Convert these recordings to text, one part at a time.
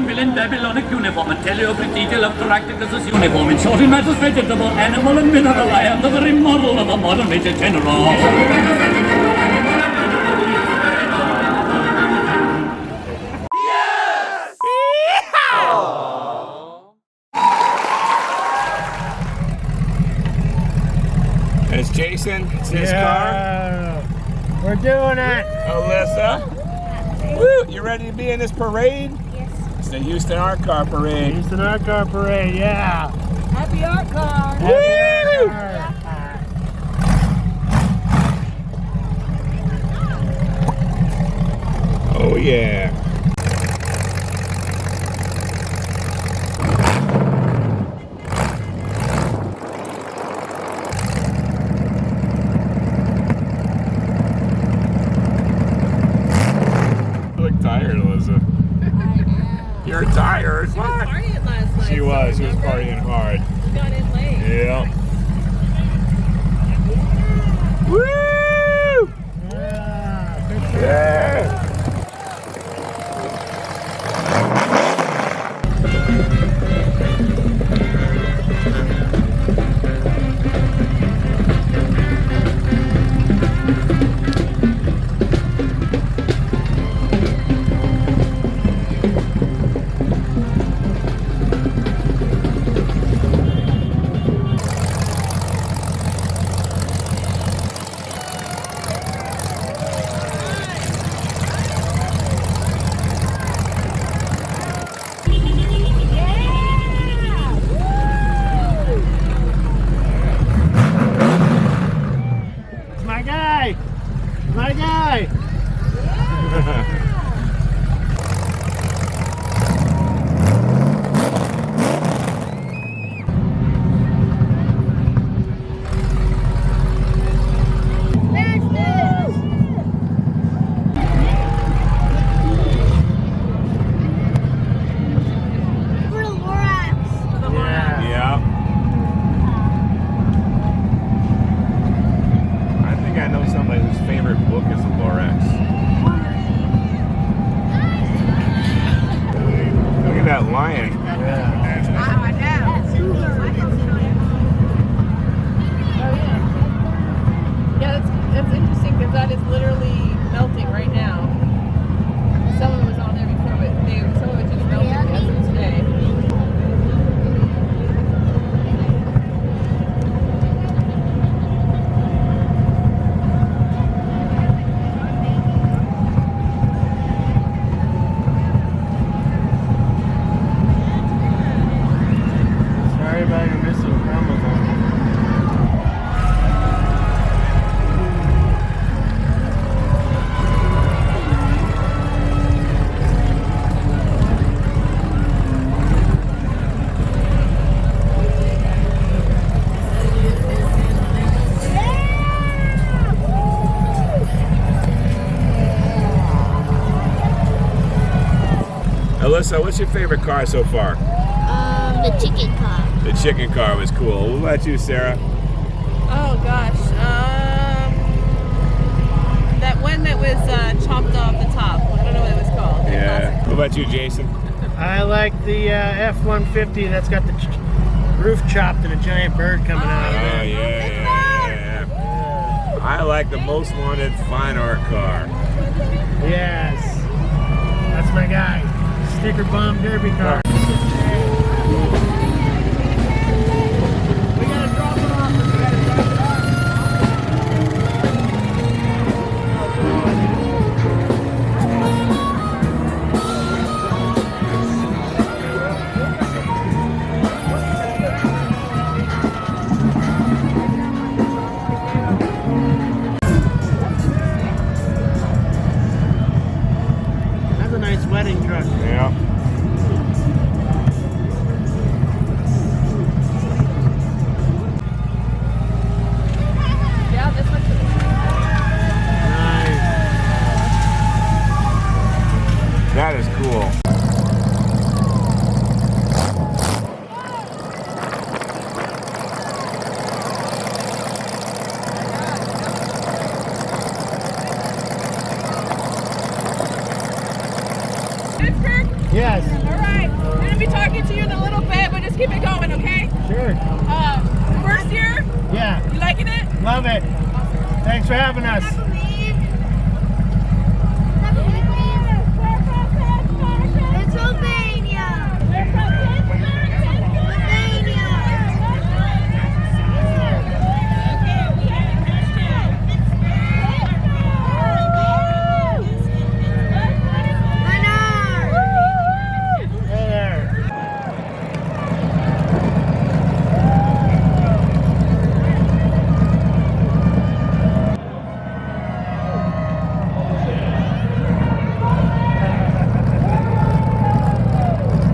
windmill in Babylonic uniform, and tell you every detail of Caractacus's uniform. In short, it matters vegetable, animal, and mineral. I am the very model of a modern Major General. There's Jason. It's his car. We're doing it. Alyssa. Woo! You ready to be in this parade? Yes. It's the Houston Art Car Parade. Houston Art Car Parade, yeah. Happy art car. Happy Art Car. Oh yeah. Tired, Alyssa. You're tired. She was partying last night. She was. She was partying hard. She got in late. Yeah. Woo! Yeah. My guy! That lion. I know. Oh yeah. Yeah, that's interesting because that is literally melting right now. Some of it was on there before, but some of it just melted as of today. Alyssa, what's your favorite car so far? The chicken car. The chicken car was cool. What about you, Sarah? Oh gosh, that one that was chopped off the top. I don't know what it was called. Yeah. What about you, Jason? I like the F-150 that's got the roof chopped and a giant bird coming out of Oh it. yeah. I like the most wanted fine art car. Yes. That's my guy. Sticker bomb derby car. That's a nice wedding truck. Yeah. Yes. All right. I'm gonna be talking to you in a little bit, but just keep it going, okay? Sure. First year? Yeah. You liking it? Love it. Thanks for having us. Pennsylvania. We're from Pittsburgh, Pennsylvania. Hey there.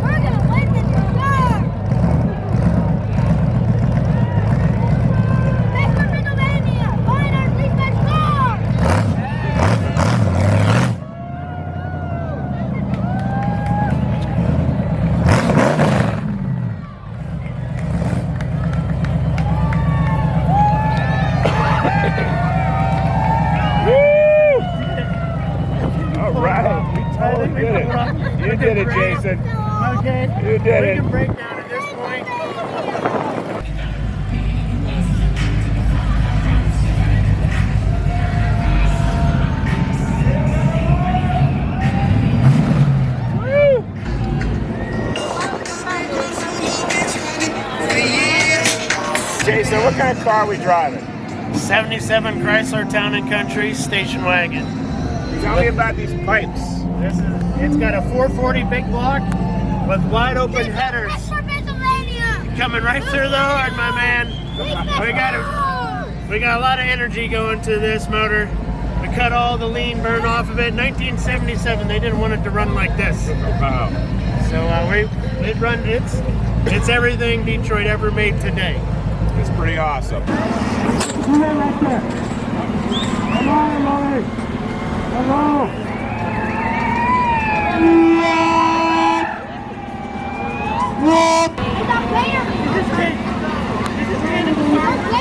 We're gonna win this war. Pittsburgh, Pennsylvania. Find our defense goal. All right. You did it. You did it, Jason. Okay. You did We it. can break down at this point. Jason, what kind of car are we driving? 77 Chrysler Town and Country station wagon. Tell me about these pipes. It's got a 440 big block with wide open headers Pittsburgh, Pennsylvania. coming right through the horn, my man. We got a lot of energy going to this motor. We cut all the lean burn off of it. 1977, they didn't want it to run like this. Wow. So it's everything Detroit ever made today. It's pretty awesome. Is that player? This is